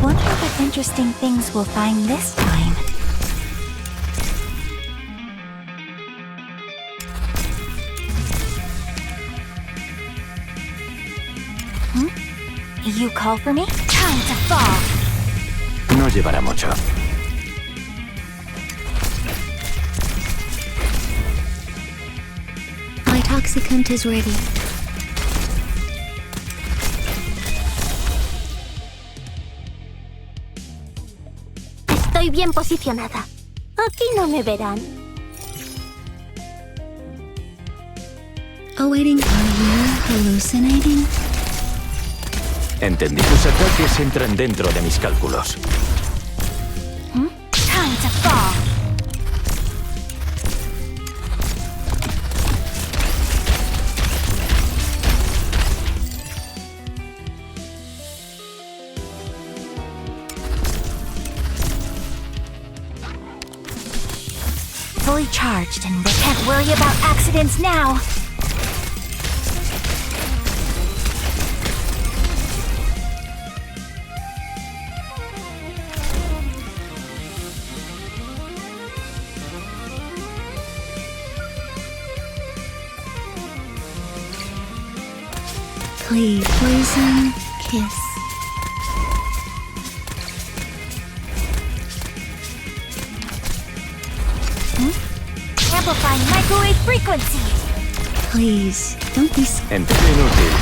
wonder what interesting things we'll find this time. You call for me? Time to fall! No llevará mucho. My toxicant is ready. Estoy bien posicionada. Aquí no me verán. Awaiting. Are you hallucinating? Entendí. Tus ataques entran dentro de mis cálculos. Time to fall! Fully charged and we can't worry about accidents now. Please, poison, kiss. Amplifying microwave frequency! Please, don't be Entero inútil.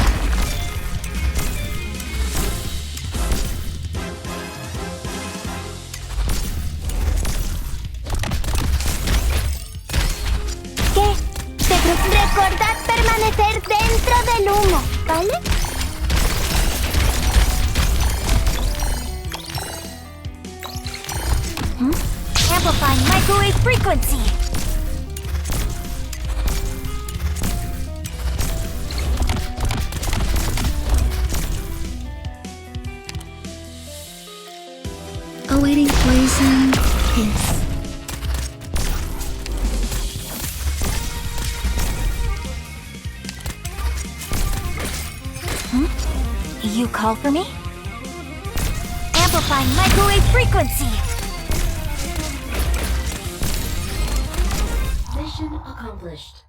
¿Qué? Recordad permanecer dentro del humo, ¿vale? Amplifying microwave frequency! awaiting poison, kiss. You call for me? Amplifying microwave frequency! Mission accomplished.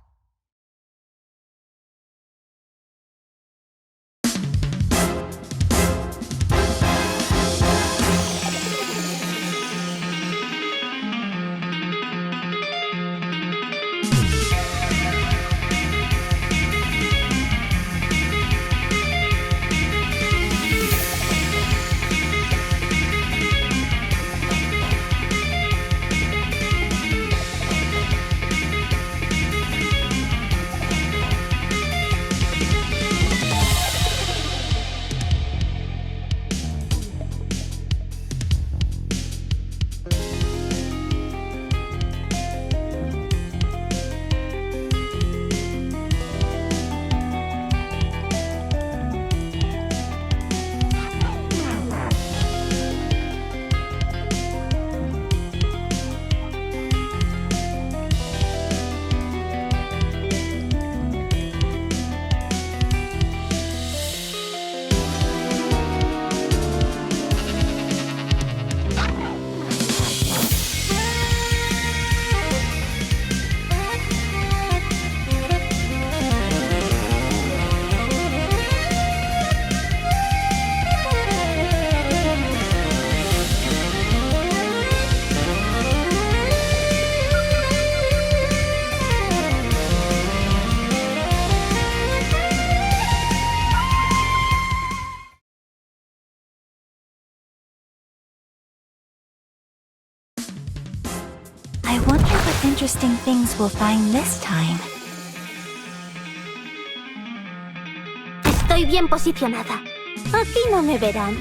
I wonder what interesting things we'll find this time. Estoy bien posicionada. Aquí no me verán.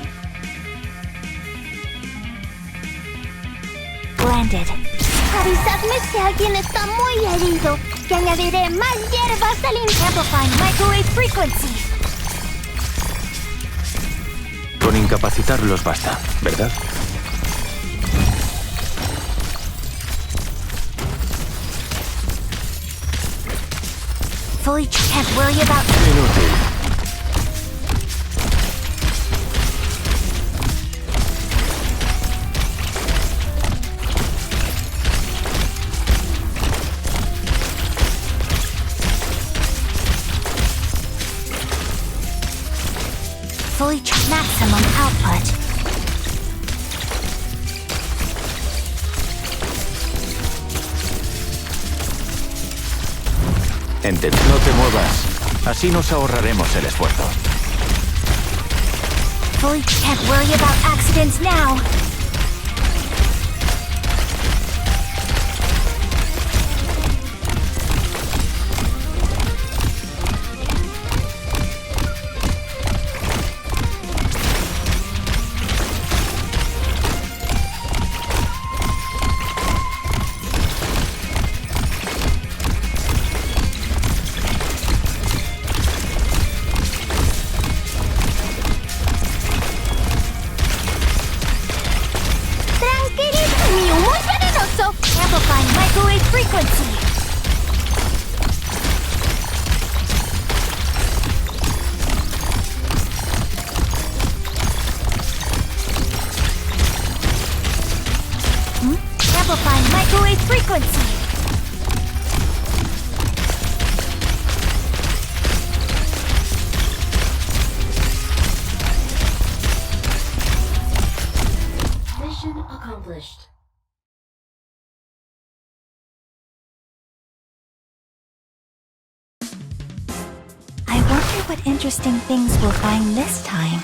Blended. Avisadme si alguien está muy herido, que añadiré más hierbas al Amplifying microwave frequency! Con incapacitarlos basta, ¿verdad? Fully can't worry about... Inútil. maximum output. No te muevas. Así nos ahorraremos el esfuerzo. Can't worry about accidents now. Amplifying microwave frequency. Amplifying microwave frequency. Mission accomplished. I wonder what interesting things we'll find this time.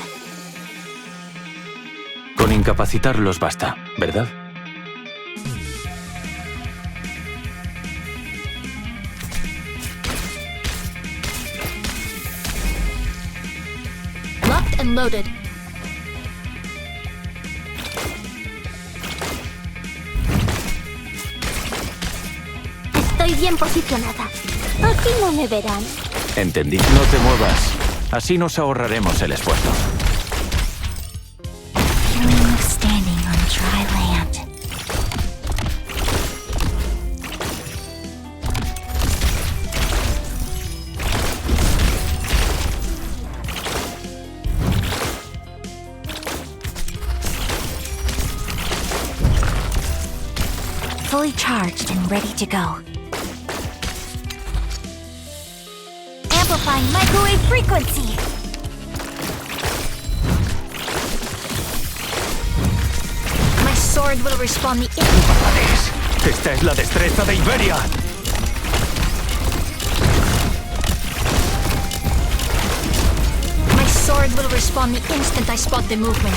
Con incapacitarlos basta, ¿verdad? Locked and loaded. Estoy bien posicionada. Aquí no me verán. Entendí. No te muevas. Así nos ahorraremos el esfuerzo. Feeling of standing on dry land. Fully charged and ready to go. Amplifying microwave frequency. My sword will respond the ¡Esta es la destreza de Iberia! My sword will respond the instant I spot the movement.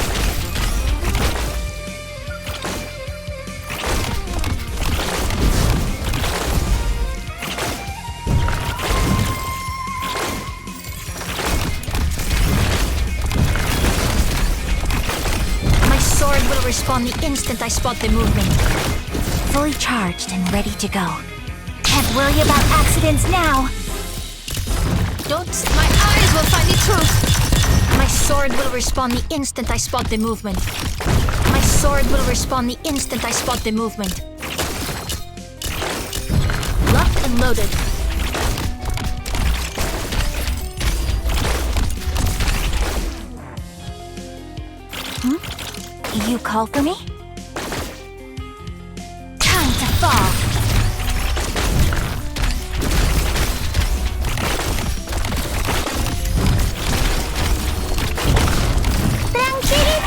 Respond the instant I spot the movement. Fully charged and ready to go. Can't worry about accidents now. My eyes will find the truth. My sword will respond the instant I spot the movement. My sword will respond the instant I spot the movement. Locked and loaded. You call for me? Time to fall.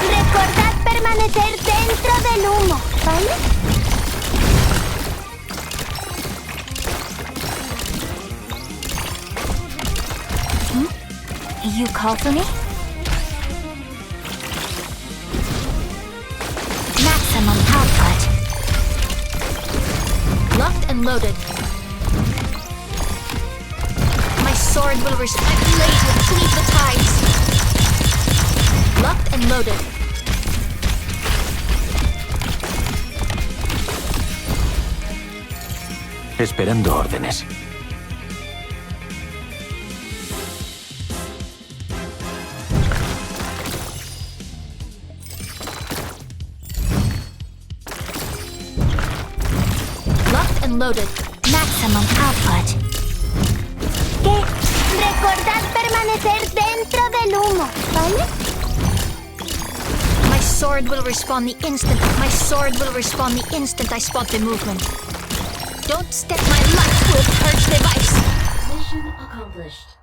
Recordad permanecer dentro del humo, ¿vale? You call for me? Maximum output. Locked and loaded. My sword will My blade will cleave the tides. Locked and loaded. Esperando órdenes. Locked and loaded. Maximum output. ¿Qué? Recordad permanecer dentro del humo, ¿vale? My sword will respond the instant. My sword will respond the instant I spot the movement. Don't step my life with purge device. Mission accomplished.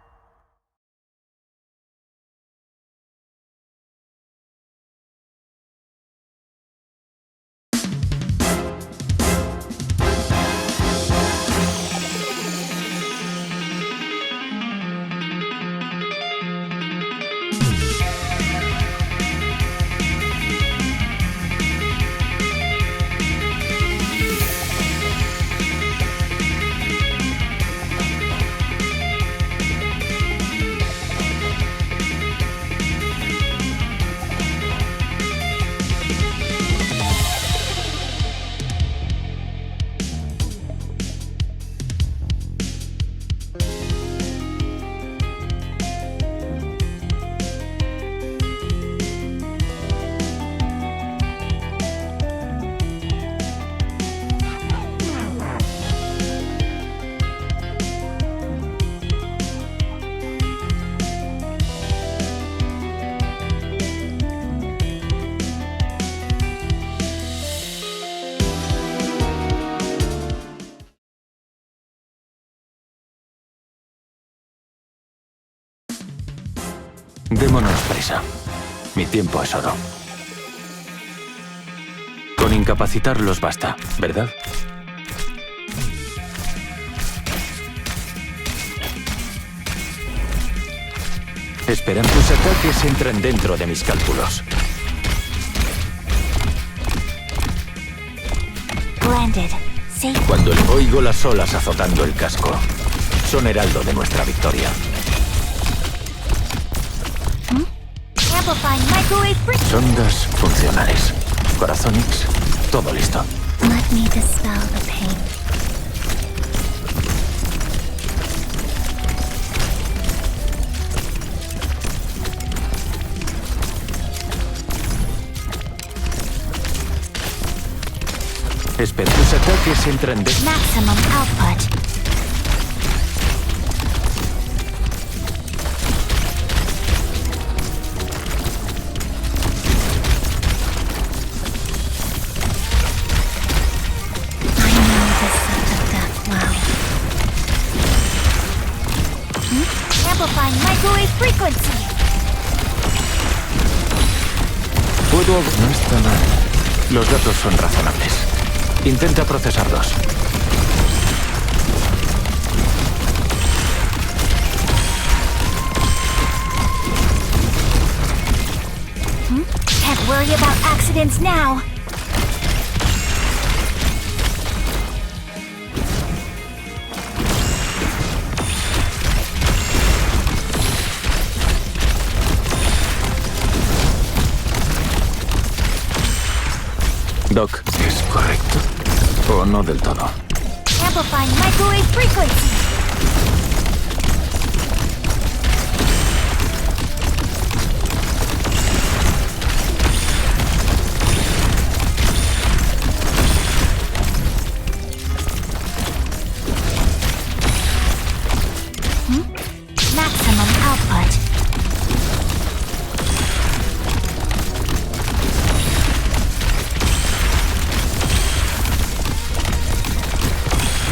Démonos prisa. Mi tiempo es oro. Con incapacitarlos basta, ¿verdad? Esperan tus ataques entren dentro de mis cálculos. Blended. Safe. Cuando oigo las olas azotando el casco, son heraldo de nuestra victoria. Amplifying microwave frequency. Sondas funcionales. Corazón X, todo listo. Let me dispel the pain. Espera, tus ataques entran de... Maximum output. I know the scent of death well. Amplifying microwave frequency. Puedo... No está mal. Los datos son razonables. Intenta procesarlos. Can't worry about accidents now. Doc, ¿es correcto? ¿O no del todo? Amplifying microwave frequency. Maximum output.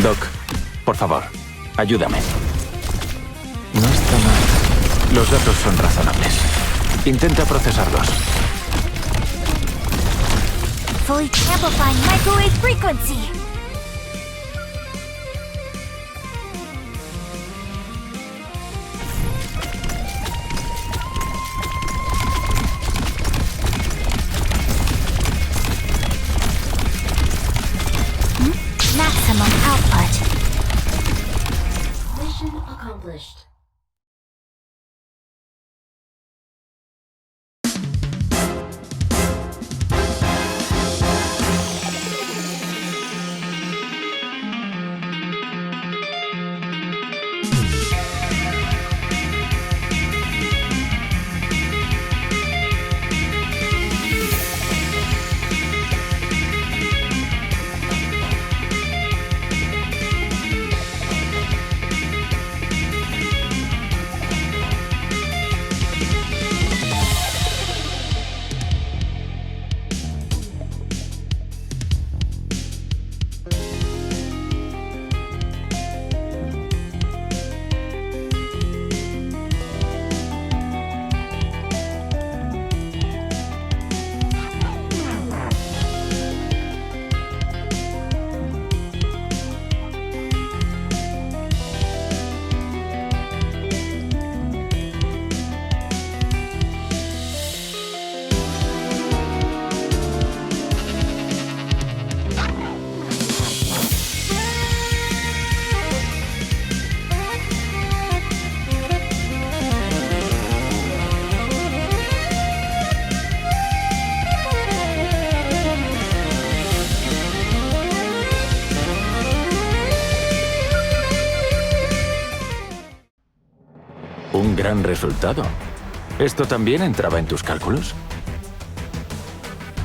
Doc, por favor, ayúdame. No está mal. Los datos son razonables. Intenta procesarlos. Fully amplifying microwave frequency. Maximum output. Mission accomplished. Un gran resultado. ¿Esto también entraba en tus cálculos?